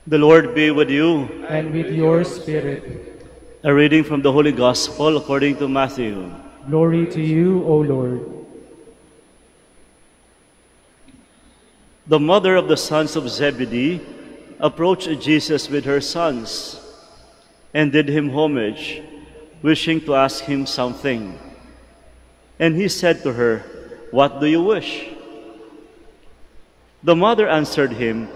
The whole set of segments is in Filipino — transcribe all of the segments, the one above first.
The Lord be with you. And with your spirit. A reading from the Holy Gospel according to Matthew. Glory to you, O Lord. The mother of the sons of Zebedee approached Jesus with her sons and did him homage, wishing to ask him something. And he said to her, "What do you wish?" The mother answered him,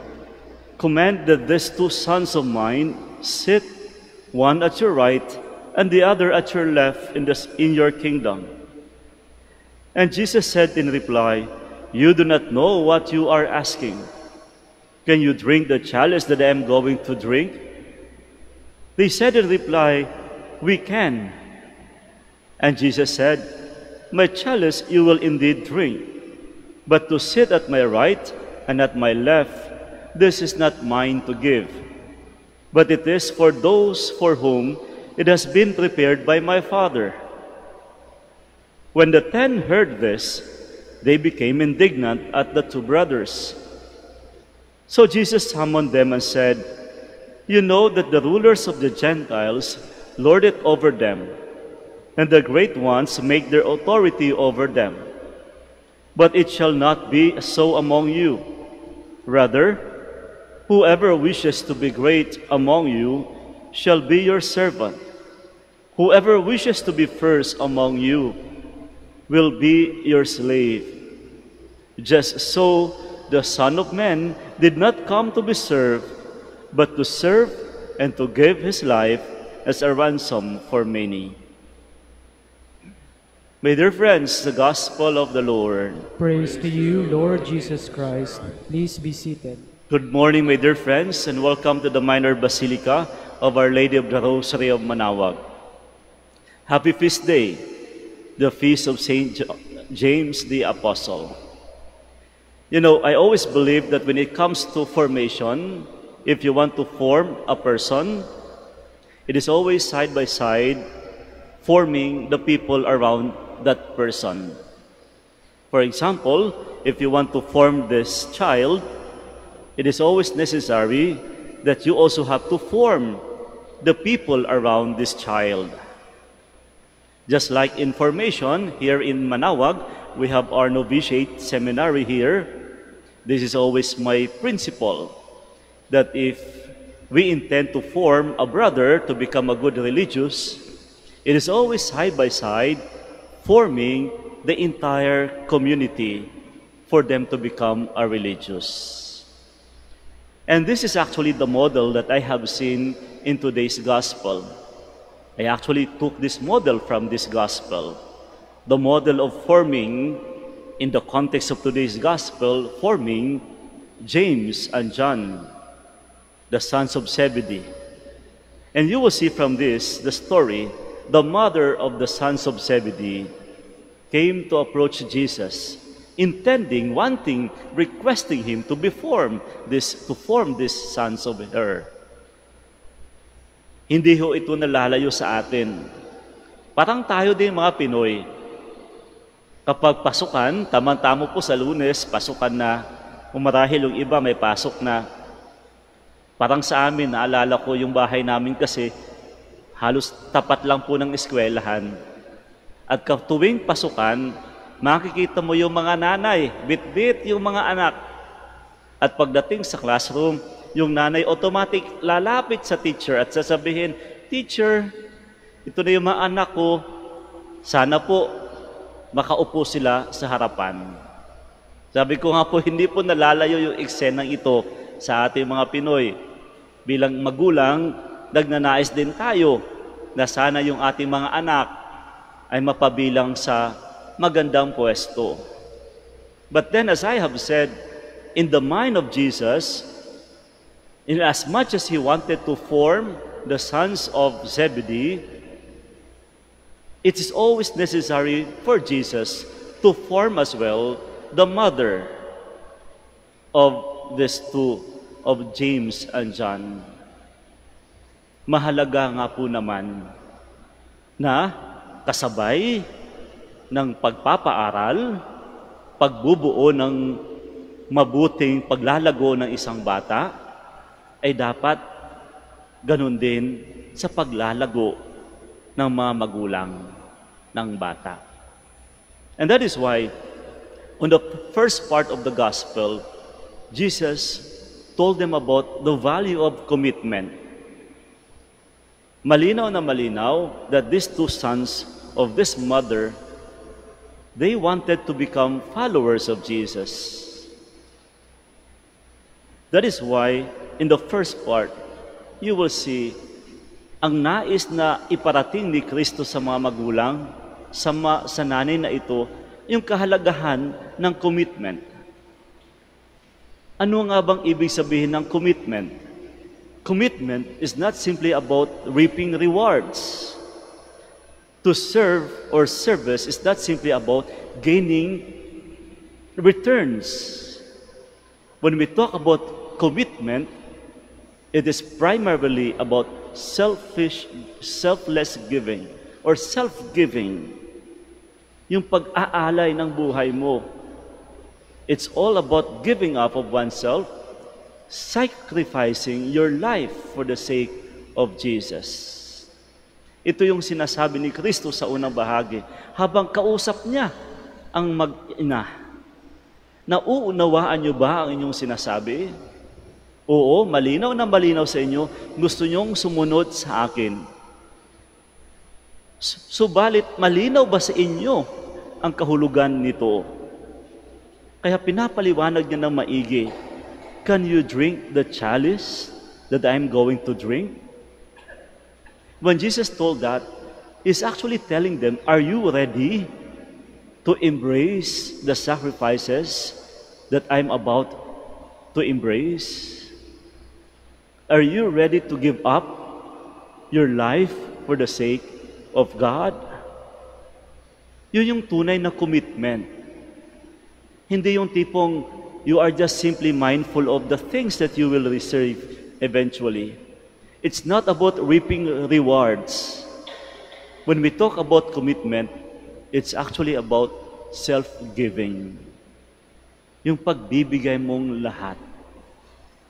"Command that these two sons of mine sit, one at your right and the other at your left in your kingdom." And Jesus said in reply, "You do not know what you are asking. Can you drink the chalice that I am going to drink?" They said in reply, "We can." And Jesus said, "My chalice you will indeed drink, but to sit at my right and at my left, this is not mine to give, but it is for those for whom it has been prepared by my Father." When the 10 heard this, they became indignant at the two brothers. So Jesus summoned them and said, "You know that the rulers of the Gentiles lord it over them, and the great ones make their authority over them. But it shall not be so among you. Rather, whoever wishes to be great among you shall be your servant. Whoever wishes to be first among you will be your slave. Just so the Son of Man did not come to be served, but to serve and to give his life as a ransom for many." My dear friends, the Gospel of the Lord. Praise to you, Lord Jesus Christ. Please be seated. Good morning, my dear friends, and welcome to the Minor Basilica of Our Lady of the Rosary of Manaoag. Happy Feast Day, the Feast of St. James the Apostle. You know, I always believe that when it comes to formation, if you want to form a person, it is always side by side forming the people around that person. For example, if you want to form this child, it is always necessary that you also have to form the people around this child. Just like in formation, here in Manaoag, we have our novitiate seminary here. This is always my principle, that if we intend to form a brother to become a good religious, it is always side by side forming the entire community for them to become a religious. And this is actually the model that I have seen in today's gospel. I actually took this model from this gospel, the model of forming, in the context of today's gospel, forming James and John, the sons of Zebedee. And you will see from this, the story, the mother of the sons of Zebedee came to approach Jesus, intending, wanting, requesting him to form these sons of her. Hindi ho ito nalalayo sa atin. Parang tayo din mga Pinoy. Kapag pasukan, tamang-tamo po sa Lunes, pasukan na, marahil yung iba may pasok na. Parang sa amin, naalala ko yung bahay namin kasi halos tapat lang po ng eskwelahan. At tuwing pasukan, makikita mo yung mga nanay, bit-bit yung mga anak. At pagdating sa classroom, yung nanay automatic lalapit sa teacher at sasabihin, "Teacher, ito na yung mga anak ko. Sana po makaupo sila sa harapan." Sabi ko nga po, hindi po nalalayo yung eksenang ito sa ating mga Pinoy. Bilang magulang, nagnanais din tayo na sana yung ating mga anak ay mapabilang sa magandang pwesto. But then, as I have said, in the mind of Jesus, in as much as he wanted to form the sons of Zebedee, it is always necessary for Jesus to form as well the mother of these two, of James and John. Mahalaga nga po naman na kasabay ng pagpapaaral, pagbubuo ng mabuting paglalago ng isang bata, ay dapat ganun din sa paglalago ng mga magulang ng bata. And that is why, on the first part of the gospel, Jesus told them about the value of commitment. Malinaw na malinaw that these two sons of this mother, they wanted to become followers of Jesus. That is why, in the first part, you will see ang nais na iparating ni Kristo sa mga magulang, sa nanay na ito, yung kahalagahan ng commitment. Ano nga bang ibig sabihin ng commitment? Commitment is not simply about reaping rewards. To serve or service is not simply about gaining returns. When we talk about commitment, it is primarily about selfless giving or self-giving. Yung pag-aalay ng buhay mo. It's all about giving up of oneself, sacrificing your life for the sake of Jesus. Ito yung sinasabi ni Kristo sa unang bahagi. Habang kausap niya ang mag-ina, nauunawaan niyo ba ang inyong sinasabi? Oo, malinaw na malinaw sa inyo, gusto niyong sumunod sa akin. Subalit, malinaw ba sa inyo ang kahulugan nito? Kaya pinapaliwanag niya ng maigi, can you drink the chalice that I'm going to drink? When Jesus told that, He's actually telling them, are you ready to embrace the sacrifices that I'm about to embrace? Are you ready to give up your life for the sake of God? Yun yung tunay na commitment. Hindi yung tipong you are just simply mindful of the things that you will receive eventually. It's not about reaping rewards. When we talk about commitment, it's actually about self-giving. Yung pagbibigay mong lahat.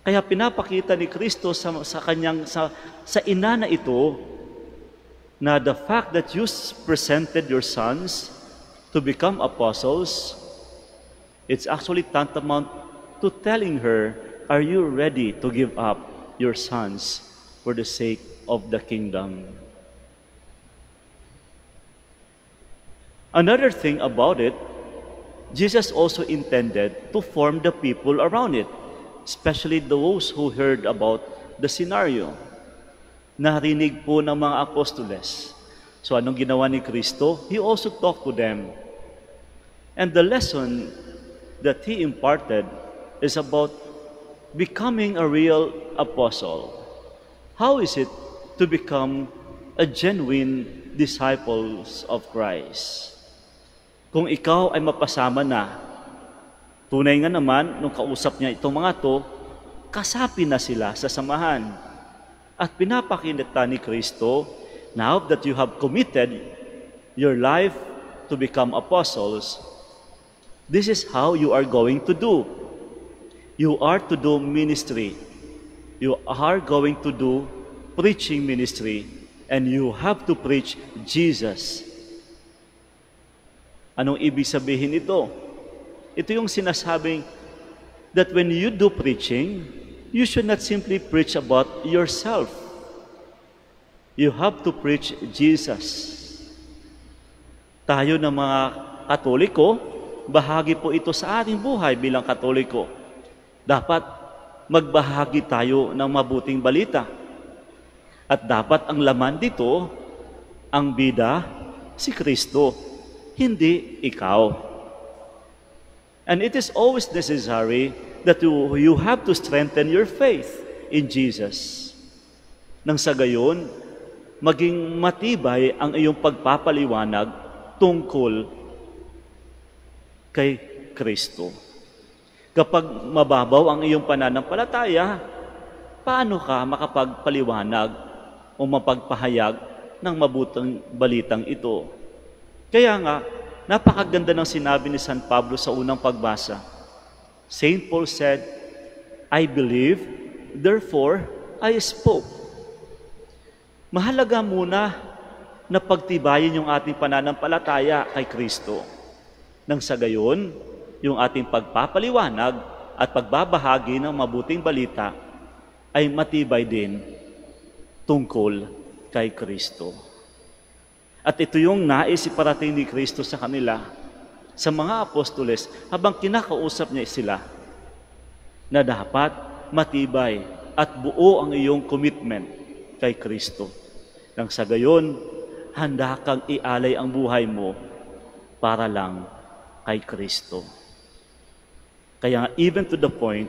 Kaya pinapakita ni Kristo sa ina na ito na the fact that you presented your sons to become apostles, it's actually tantamount to telling her, are you ready to give up your sons for the sake of the kingdom? Another thing about it, Jesus also intended to form the people around it, especially those who heard about the scenario. Narinig po ng mga apostoles. So anong ginawa ni Kristo? He also talked to them. And the lesson that He imparted is about becoming a real apostle. How is it to become a genuine disciples of Christ? Kung ikaw ay mapasama na, tunay nga naman, nung kausap niya itong mga to, kasapi na sila sa samahan. At pinapakita ni Kristo, now that you have committed your life to become apostles, this is how you are going to do. You are to do ministry. You are going to do preaching ministry. And you have to preach Jesus. Anong ibig sabihin ito? Ito yung sinasabing that when you do preaching, you should not simply preach about yourself. You have to preach Jesus. Tayo ng mga Katoliko, bahagi po ito sa ating buhay bilang Katoliko. Dapat magbahagi tayo ng mabuting balita. At dapat ang laman dito, ang bida, si Kristo, hindi ikaw. And it is always necessary that you have to strengthen your faith in Jesus. Nang sa gayon, maging matibay ang iyong pagpapaliwanag tungkol kay Kristo. Kapag mababaw ang iyong pananampalataya, paano ka makapagpaliwanag o mapagpahayag ng mabuting balitang ito? Kaya nga, napakaganda ng sinabi ni San Pablo sa unang pagbasa. Saint Paul said, I believe therefore I spoke. Mahalaga muna na pagtibayin yung ating pananampalataya kay Kristo. Nang sa gayon, yung ating pagpapaliwanag at pagbabahagi ng mabuting balita ay matibay din tungkol kay Kristo. At ito yung nais iparating ni Kristo sa kanila, sa mga apostoles, habang kinakausap niya sila, na dapat matibay at buo ang iyong commitment kay Kristo. Nang sa gayon, handa kang ialay ang buhay mo para lang kay Kristo. Kaya even to the point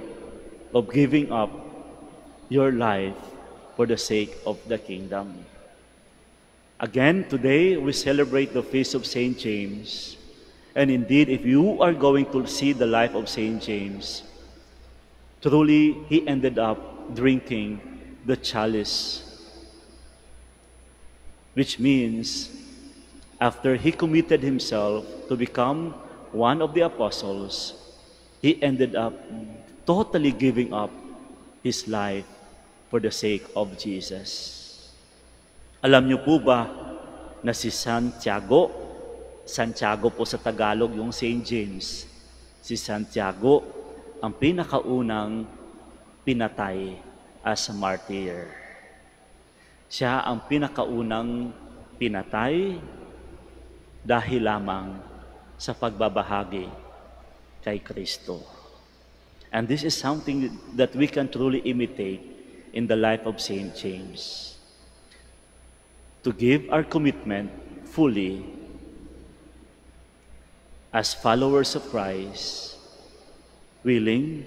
of giving up your life for the sake of the kingdom. Again, today we celebrate the feast of Saint James. And indeed, if you are going to see the life of Saint James, truly he ended up drinking the chalice, which means after he committed himself to become one of the apostles, he ended up totally giving up his life for the sake of Jesus. Alam niyo po ba na si Santiago po sa Tagalog yung Saint James, si Santiago ang pinakaunang pinatay as a martyr. Siya ang pinakaunang pinatay dahil lamang sa pagbabahagi kay Kristo. And this is something that we can truly imitate in the life of Saint James. To give our commitment fully as followers of Christ, willing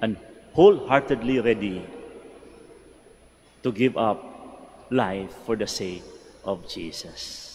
and wholeheartedly ready to give up life for the sake of Jesus.